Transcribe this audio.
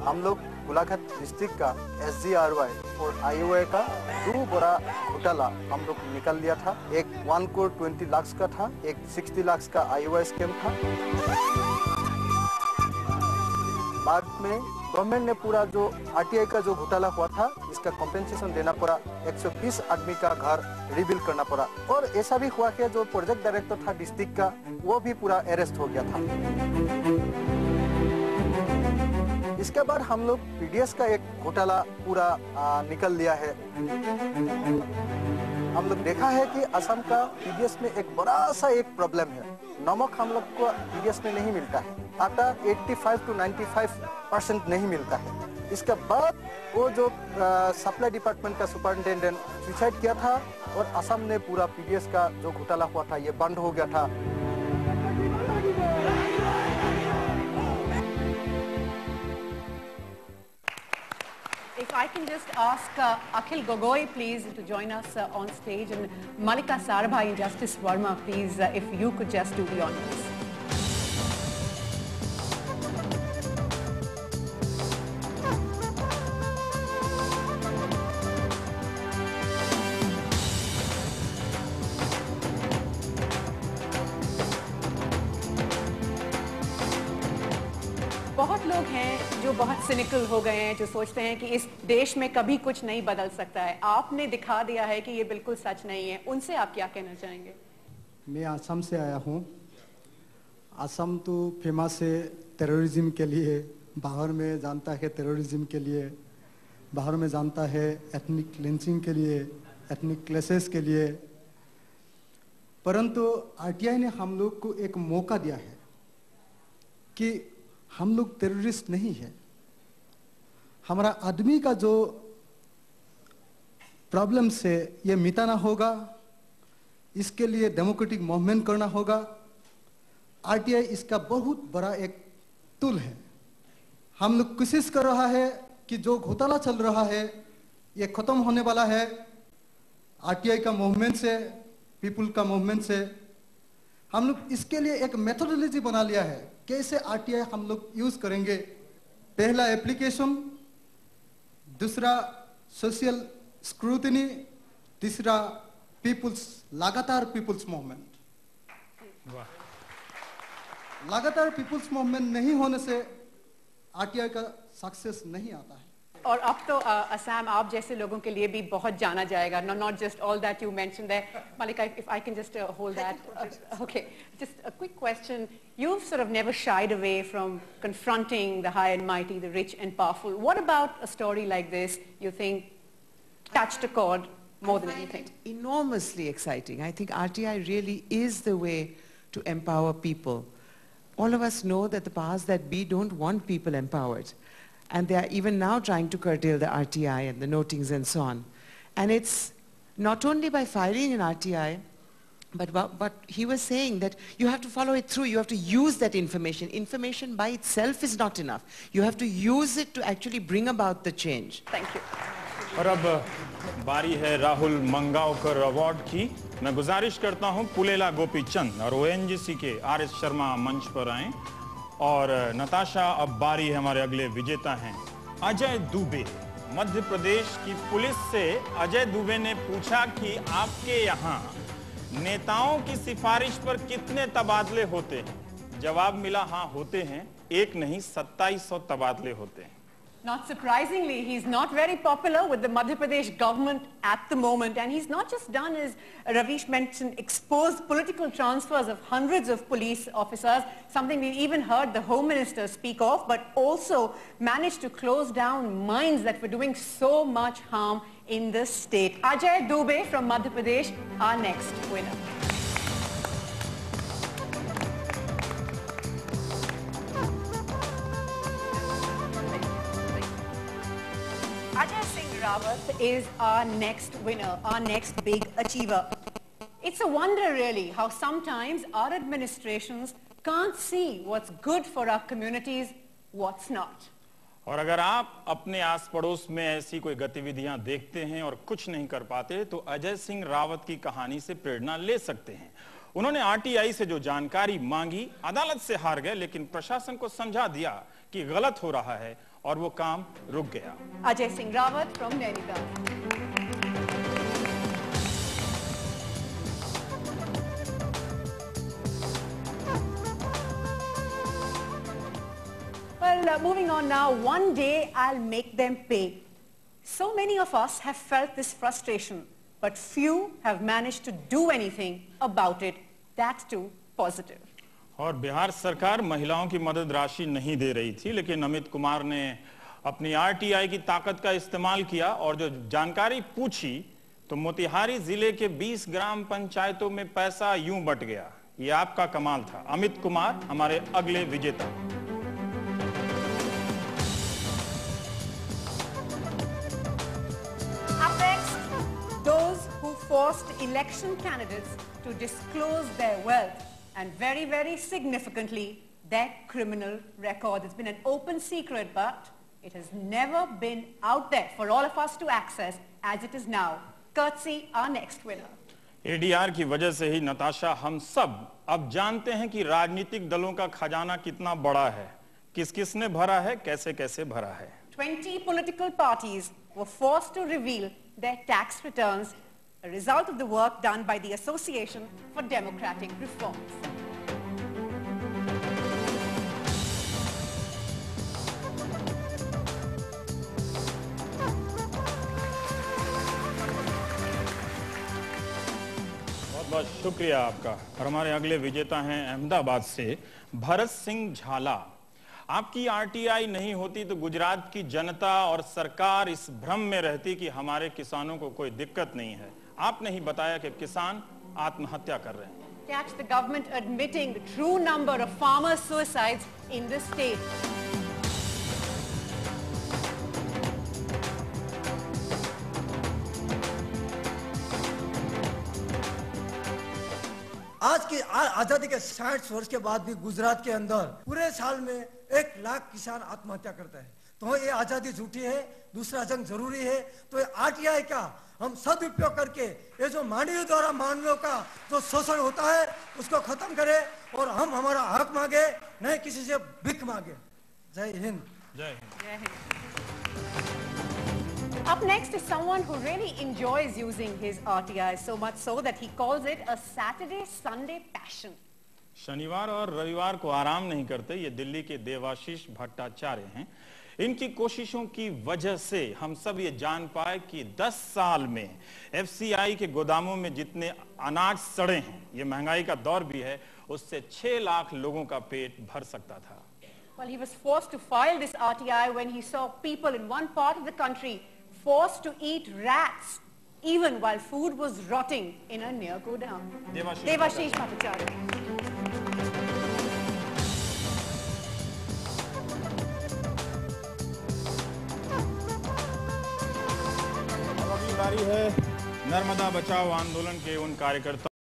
हम लोग गोलाघाट डिस्ट्रिक्ट का SGRY और IOA का 2 बड़ा घोटाला हम लोग निकाल लिया था। एक 1 करोड़ 20 लाख का था, एक 60 लाख का IOA स्कैम था। बाद में गवर्नमेंट ने पूरा जो RTI का जो घोटाला हुआ था, इसका कॉम्पेंसेशन देना पड़ा। 120 आदमी का घर रिबिल्ड करना पड़ा। और ऐसा भी हुआ कि जो प्रोजेक्ट डायरेक्टर था डिस्ट्रिक्ट का, वो भी पूरा अरेस्ट हो गया था। इसके बाद हम लोग PDS का एक घोटाला पूरा निकल लिया है। हम लोग देखा है कि असम का PDS में एक बड़ा सा एक प्रॉब्लम है। नमक हम लोग को PDS में नहीं मिलता है। आटा 85 to 95% नहीं मिलता है। इसके बाद वो जो सप्लाई डिपार्टमेंट का सुपरिटेंडेंट सुसाइड किया था और असम ने पूरा PDS का जो घोटाला हुआ था ये बंद हो गया था। If I can just ask Akhil Gogoi, please, to join us on stage, and Malika Sarabhai and Justice Verma, please, if you could just do the honors. बहुत लोग हैं जो बहुत सिनिकल हो गए हैं, जो सोचते हैं कि इस देश में कभी कुछ नहीं बदल सकता है। आपने दिखा दिया है कि ये बिल्कुल सच नहीं है। उनसे आप क्या कहना चाहेंगे? मैं असम से आया हूँ। असम तो फेमस है टेररिज्म के लिए, बाहर में जानता है टेररिज्म के लिए, बाहर में जानता है एथनिक क्लेंसिंग के लिए, एथनिक क्लेसेस के लिए। परंतु RTI ने हम लोग को एक मौका दिया है कि हम लोग टेररिस्ट नहीं है। हमारा आदमी का जो प्रॉब्लम से ये मिटाना होगा, इसके लिए डेमोक्रेटिक मूवमेंट करना होगा। RTI इसका बहुत बड़ा एक टूल है। हम लोग कोशिश कर रहा है कि जो घोटाला चल रहा है ये खत्म होने वाला है RTI का मूवमेंट से, पीपुल का मूवमेंट से। हम लोग इसके लिए एक मेथोडोलॉजी बना लिया है, कैसे RTI हम लोग यूज करेंगे। पहला एप्लीकेशन, दूसरा सोशल स्क्रूटिनी, तीसरा लगातार पीपुल्स मूवमेंट। लगातार पीपुल्स मूवमेंट नहीं होने से RTI का सक्सेस नहीं आता है। और अब तो असम आप जैसे लोगों के लिए भी बहुत जाना जाएगा। Not just all that you mentioned there. Malika, if I can just hold that. Okay, just a quick question. You've sort of never shied away from confronting the high and mighty, the rich and powerful. What about a story like this you think touched a chord more than anything? Enormously exciting. I think RTI really is the way to empower people. All of us know that the powers that be don't want people empowered. And they are even now trying to curtail the RTI and the notings and so on. And it's not only by firing an RTI, but he was saying that you have to follow it through. You have to use that information. Information by itself is not enough. You have to use it to actually bring about the change. Thank you. और अब बारी है Rahul Mangaonkar award की। मैं गुजारिश करता हूं पुलेला गोपीचंद और ONGC के RS शर्मा मंच पर आएं। और नताशा, अब बारी है हमारे अगले विजेता हैं अजय दुबे। मध्य प्रदेश की पुलिस से अजय दुबे ने पूछा कि आपके यहाँ नेताओं की सिफारिश पर कितने तबादले होते हैं। जवाब मिला, हाँ होते हैं। एक नहीं 2700 तबादले होते हैं। Not surprisingly, he's not very popular with the Madhya Pradesh government at the moment, and he's not just done, as Ravish mentioned, exposed political transfers of hundreds of police officers, something we even heard the Home Minister speak of, but also managed to close down mines that were doing so much harm in the state. Ajay Dubey from Madhya Pradesh, our next winner. Ajay Singh Rawat is our next winner, our next big achiever. It's a wonder really how sometimes our administrations can't see what's good for our communities, what's not. और अगर आप अपने आस पड़ोस में ऐसी कोई गतिविधियां देखते हैं और कुछ नहीं कर पाते, तो अजय सिंह रावत की कहानी से प्रेरणा ले सकते हैं। उन्होंने RTI से जो जानकारी मांगी, अदालत से हार गए, लेकिन प्रशासन को समझा दिया कि गलत हो रहा है और वो काम रुक गया। Ajay Singh Rawat from Nainital. Well, moving on now, one day I'll make them pay. So many of us have felt this frustration, but few have managed to do anything about it, that too positive. और बिहार सरकार महिलाओं की मदद राशि नहीं दे रही थी, लेकिन अमित कुमार ने अपनी आरटीआई की ताकत का इस्तेमाल किया और जो जानकारी पूछी तो मोतिहारी जिले के 20 ग्राम पंचायतों में पैसा यूं बट गया। ये आपका कमाल था। अमित कुमार हमारे अगले विजेता। Up next, those who forced election candidates to disclose their wealth and very, very significantly, their criminal record. It's been an open secret, but it has never been out there for all of us to access as it is now. Courtesy our next winner. ADR की वजह से ही नताशा हम सब अब जानते हैं कि राजनीतिक दलों का खजाना कितना बड़ा है, किस-किस ने भरा है, कैसे-कैसे भरा है। 20 political parties were forced to reveal their tax returns, a result of the work done by the Association for Democratic Reforms. बहुत शुक्रिया आपका। और हमारे अगले विजेता हैं अहमदाबाद से भरत सिंह झाला। आपकी आरटीआई नहीं होती तो गुजरात की जनता और सरकार इस भ्रम में रहती कि हमारे किसानों को कोई दिक्कत नहीं है। आपने ही बताया कि किसान आत्महत्या कर रहे हैं। That's the government admitting the true number of farmer suicides in the state. आज की आजादी के 60 वर्ष के बाद भी गुजरात के अंदर पूरे साल में 1 लाख किसान आत्महत्या करता है। तो ये आजादी झूठी है, दूसरा जंग जरूरी है। तो ये आरटीआई का हम सदुपयोग करके ये जो मानवीय द्वारा मानवीयों का जो शोषण होता है उसको खत्म करें और हम हमारा हक मांगे, नहीं किसी से भिख मांगे। जय हिंद। जय Hind. Jai Hind. Up next is someone who really enjoys using his RTI, so much so that he calls it a Saturday-Sunday passion. शनिवार और रविवार को आराम नहीं करते ये दिल्ली के देवाशीष भट्टाचार्य हैं। इनकी कोशिशों की वजह से हम सब ये जान पाए कि 10 साल में एफसीआई के गोदामों में जितने अनाज सड़े हैं, ये महंगाई का दौर भी है, उससे 6 लाख लोगों का पेट भर सकता था। Well, he was forced to file this RTI when he saw people in one part of the country forced to eat rats even while food was rotting in a near godown. Devashish Bhattacharya. अब अगली बारी है नर्मदा बचाओ आंदोलन के उन कार्यकर्ताओं